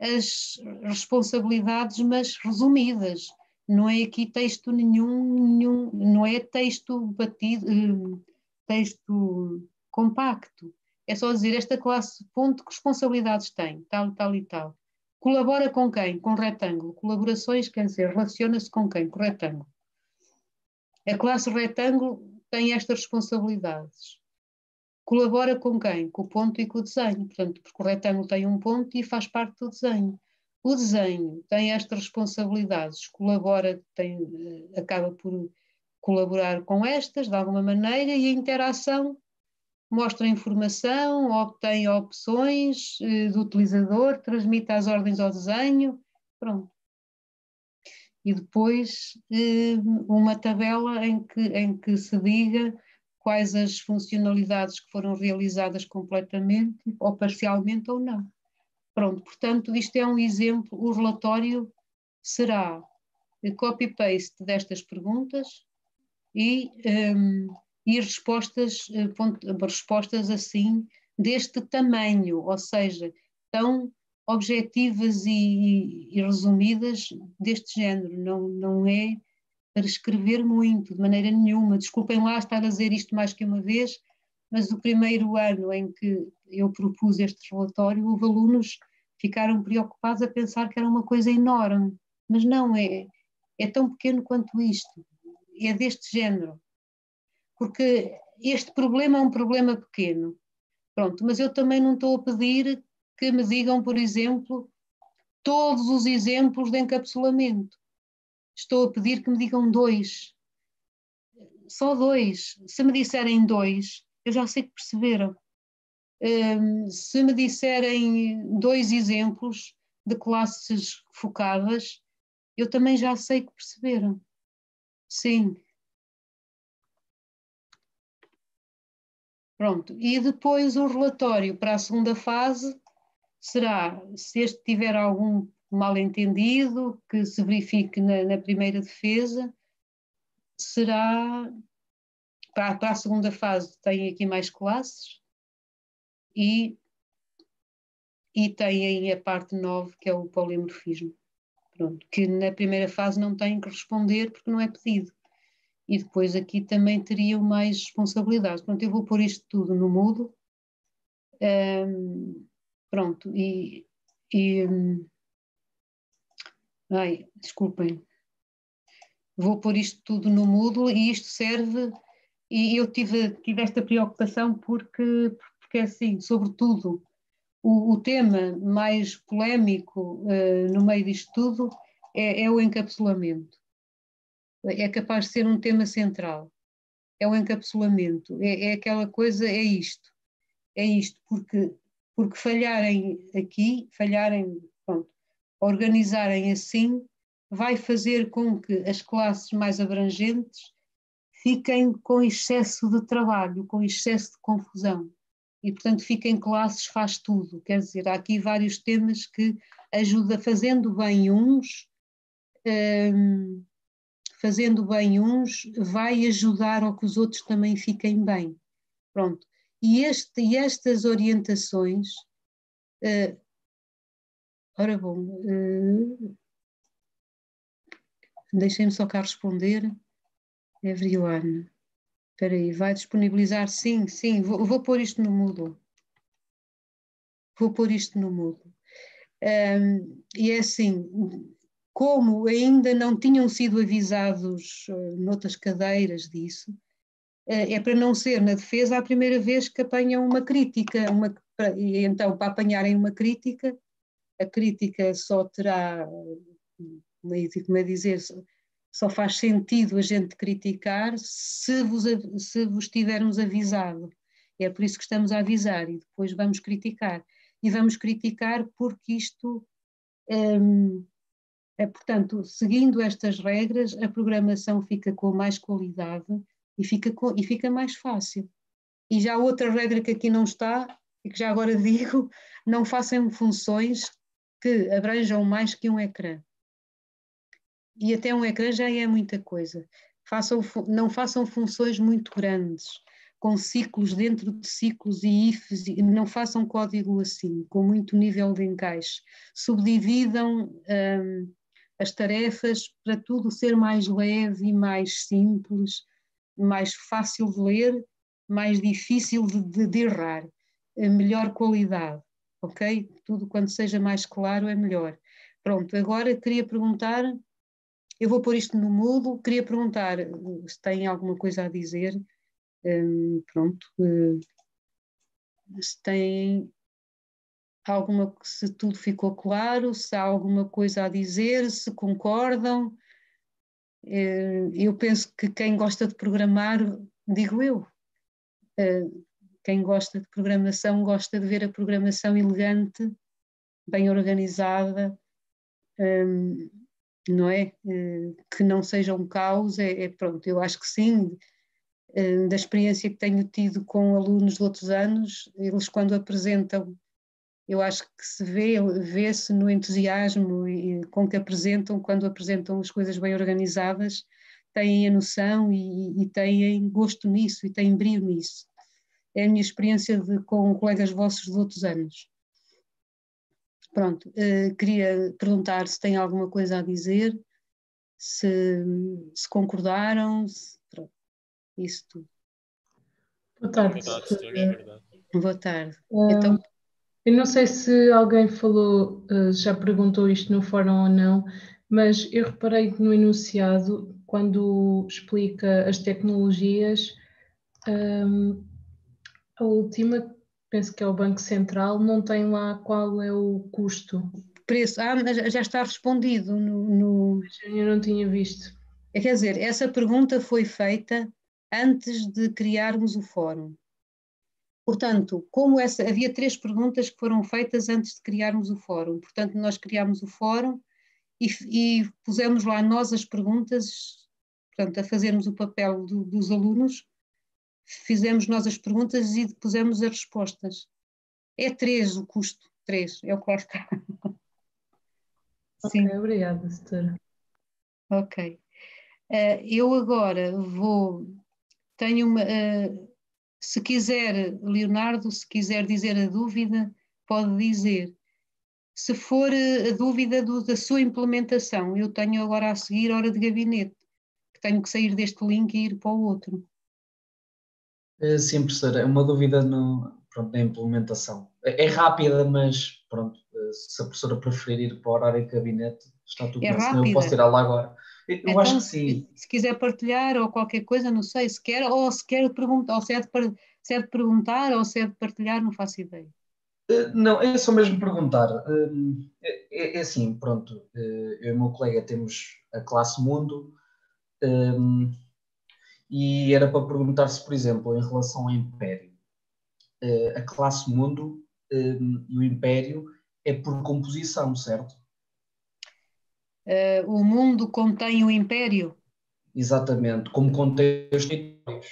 as responsabilidades, mas resumidas. Não é aqui texto nenhum, não é texto batido, texto compacto. É só dizer esta classe, ponto, que responsabilidades tem, tal, tal e tal. Colabora com quem? Com retângulo. Colaborações, quer dizer, relaciona-se com quem? Com retângulo. A classe retângulo tem estas responsabilidades. Colabora com quem? Com o ponto e com o desenho. Portanto, porque o retângulo tem um ponto e faz parte do desenho. O desenho tem estas responsabilidades, acaba por colaborar com estas, de alguma maneira, e a interação mostra informação, obtém opções do utilizador, transmite as ordens ao desenho, pronto. e depois uma tabela em que se diga quais as funcionalidades que foram realizadas completamente ou parcialmente ou não. Pronto, portanto, isto é um exemplo, o relatório será copy-paste destas perguntas e respostas assim, deste tamanho, ou seja, tão objetivas e resumidas deste género, não é para escrever muito, de maneira nenhuma. Desculpem lá estar a dizer isto mais que uma vez, mas o primeiro ano em que eu propus este relatório, houve alunos que ficaram preocupados a pensar que era uma coisa enorme, mas não é, é tão pequeno quanto isto, é deste género, porque este problema é um problema pequeno, pronto, mas eu também não estou a pedir que me digam, por exemplo, todos os exemplos de encapsulamento. Estou a pedir que me digam 2, só 2. Se me disserem 2, eu já sei que perceberam. Se me disserem 2 exemplos de classes focadas, eu também já sei que perceberam. Sim. Pronto. E depois o relatório para a segunda fase será, se este tiver algum mal-entendido, que se verifique na primeira defesa, será para a segunda fase, tem aqui mais classes e tem a parte 9, que é o polimorfismo. Pronto, que na primeira fase não têm que responder porque não é pedido. E depois aqui também teriam mais responsabilidades. Pronto, eu vou pôr isto tudo no mudo. Pronto, ai, desculpem. Vou pôr isto tudo no mudo e isto serve, e eu tive esta preocupação porque é assim, sobretudo, o tema mais polémico no meio disto tudo é o encapsulamento. É capaz de ser um tema central. É o encapsulamento. É aquela coisa, é isto, porque falharem aqui, pronto, organizarem assim, vai fazer com que as classes mais abrangentes fiquem com excesso de trabalho, com excesso de confusão. E, portanto, fiquem classes faz tudo. Quer dizer, há aqui vários temas que ajuda, fazendo bem uns, vai ajudar ao que os outros também fiquem bem. Pronto. E estas orientações, ora bom, deixem-me só cá responder. Everyone. Espera aí, vai disponibilizar? Sim, vou pôr isto no mudo. Vou pôr isto no mudo. E é assim, como ainda não tinham sido avisados noutras cadeiras disso, é para não ser na defesa a primeira vez que apanham uma crítica, e então para apanharem uma crítica, a crítica só terá, como é dizer, só faz sentido a gente criticar se vos tivermos avisado. É por isso que estamos a avisar e depois vamos criticar. E vamos criticar porque isto, portanto, seguindo estas regras, a programação fica com mais qualidade e fica mais fácil. E já outra regra que aqui não está, e que já agora digo, não façam funções que abranjam mais que um ecrã. E até um ecrã já é muita coisa. Não façam funções muito grandes, com ciclos dentro de ciclos e ifs, não façam código assim, com muito nível de encaixe. Subdividam as tarefas para tudo ser mais leve e mais simples, mais fácil de ler, mais difícil de errar, melhor qualidade, ok? Tudo quanto seja mais claro é melhor. Pronto, agora queria perguntar, eu vou pôr isto no mudo, queria perguntar se tem alguma coisa a dizer, pronto, se tem se tudo ficou claro, se há alguma coisa a dizer, se concordam. Eu penso que quem gosta de programar, digo eu, quem gosta de programação gosta de ver a programação elegante, bem organizada, não é? Que não seja um caos, pronto, eu acho que sim, da experiência que tenho tido com alunos de outros anos, eles quando apresentam, eu acho que vê-se no entusiasmo com que apresentam, quando apresentam as coisas bem organizadas, têm a noção e têm gosto nisso e têm brio nisso. É a minha experiência com colegas vossos de outros anos. Pronto, queria perguntar se tem alguma coisa a dizer, se concordaram, pronto, isso tudo. Boa tarde. Boa tarde. Então, eu não sei se alguém falou, já perguntou isto no fórum ou não, mas eu reparei que no enunciado, quando explica as tecnologias, a última, penso que é o Banco Central, não tem lá qual é o custo. Preço, já está respondido Eu não tinha visto. Quer dizer, essa pergunta foi feita antes de criarmos o fórum. Portanto, havia 3 perguntas que foram feitas antes de criarmos o fórum. Portanto, nós criámos o fórum e pusemos lá nós as perguntas, portanto, a fazermos o papel dos alunos, fizemos nós as perguntas e pusemos as respostas. É 3 o custo, 3, é o que lá está. Sim. Ok, obrigada, doutora. Ok. Eu agora tenho uma... se quiser, Leonardo, se quiser dizer a dúvida, pode dizer. Se for a dúvida da sua implementação, eu tenho agora a seguir hora de gabinete, que tenho que sair deste link e ir para o outro. Sim, professora, é uma dúvida na implementação. É rápida, mas pronto, se a professora preferir ir para o horário de gabinete, está tudo bem, senão eu posso tirar lá agora. Eu então, acho que sim. Se quiser partilhar ou qualquer coisa, não sei se quer, ou se quer perguntar, ou se é de perguntar ou se é de partilhar, não faço ideia. Não, é só mesmo perguntar. É assim, pronto, eu e o meu colega temos a classe Mundo e era para perguntar se, por exemplo, em relação ao Império, a classe Mundo e o Império é por composição, certo? O mundo contém o Império? Exatamente, como contém os territórios.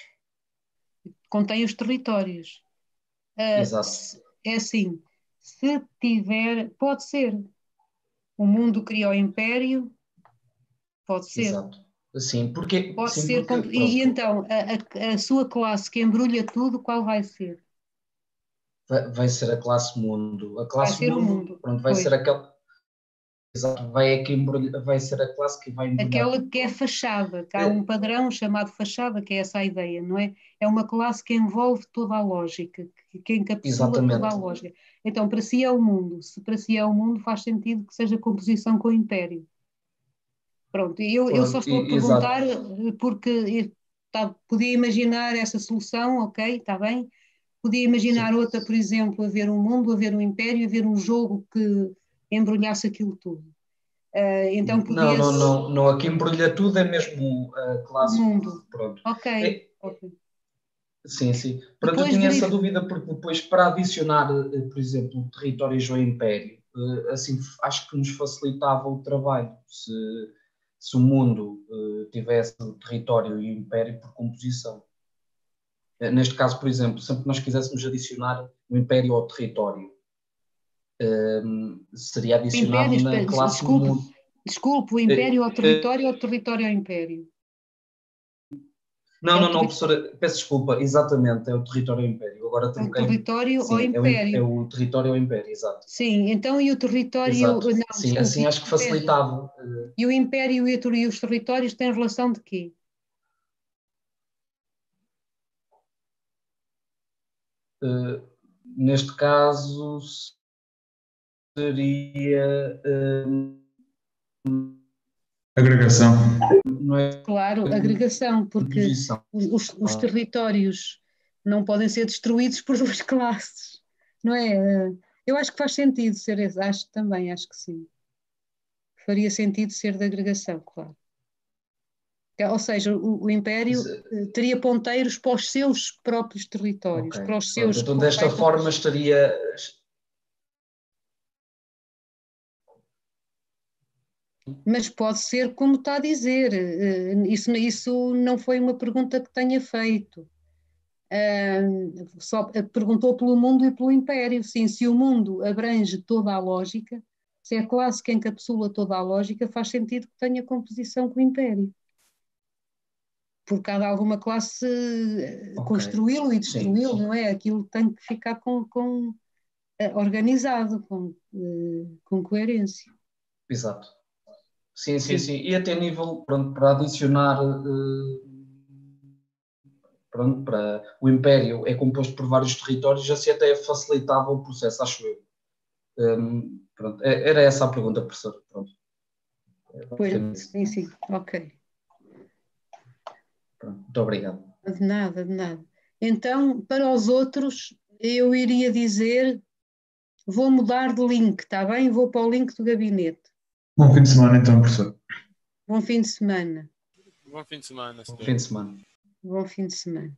Contém os territórios. Exato. É assim, se tiver, pode ser. O mundo cria o Império, pode ser. Exato. Sim, porque... Pode sim, ser. porque, e então, a sua classe que embrulha tudo, qual vai ser? Vai ser a classe Mundo. A classe vai ser Mundo, o mundo. Pronto, vai ser aquela... Exato, vai ser a classe que vai embrulhar. Aquela que é fachada, que há um padrão chamado fachada, que é essa a ideia, não é? É uma classe que envolve toda a lógica, que encapsula toda a lógica. Então, para si é o mundo. Se para si é o mundo, faz sentido que seja composição com o Império. Pronto, eu só estou a perguntar porque podia imaginar essa solução, ok, está bem? Podia imaginar outra, por exemplo, haver um mundo, haver um império, haver um jogo que embrulhasse aquilo tudo. Então podia não, aqui embrulha tudo, é mesmo a classe mundo. Pronto. Ok. Sim. Pronto, eu tinha essa dúvida porque depois para adicionar, por exemplo, territórios ao Império, assim, acho que nos facilitava o trabalho se o mundo tivesse o território e o Império por composição. Neste caso, por exemplo, sempre que nós quiséssemos adicionar o Império ao território, seria adicionado na classe mundo. Desculpe, o Império ao território ou o território ao Império? Não, professora, peço desculpa, exatamente, é o território ao Império. Agora troquei. O território ao Império. É o território ao Império, exato. Sim, então e o território... Exato. Não, sim, desculpe, assim acho que facilitava. E o Império e os territórios têm relação de quê? Neste caso seria... agregação. Não é? Claro, agregação, porque os territórios não podem ser destruídos por 2 classes, não é? Eu acho que faz sentido ser esse, acho que sim. Faria sentido ser de agregação, claro. Ou seja, o Império teria ponteiros para os seus próprios territórios, para os seus... Então, desta forma estaria... Mas pode ser como está a dizer, isso não foi uma pergunta que tenha feito. Só perguntou pelo mundo e pelo império. Sim, se o mundo abrange toda a lógica, se é a classe que encapsula toda a lógica, faz sentido que tenha composição com o império. Porque há de alguma classe construí-lo e destruí-lo, não é? Aquilo tem que ficar organizado, com coerência. Exato. Sim. E até nível, pronto, para adicionar, pronto, para o Império é composto por vários territórios, assim até facilitava o processo, acho eu. Pronto, era essa a pergunta, professor. Pronto. Sim, ok. Pronto, muito obrigado. De nada. Então, para os outros, eu iria dizer, vou mudar de link, está bem? Vou para o link do gabinete. Bom fim de semana, então, professor. Bom fim de semana. Bom fim de semana. Bom fim de semana. Bom fim de semana.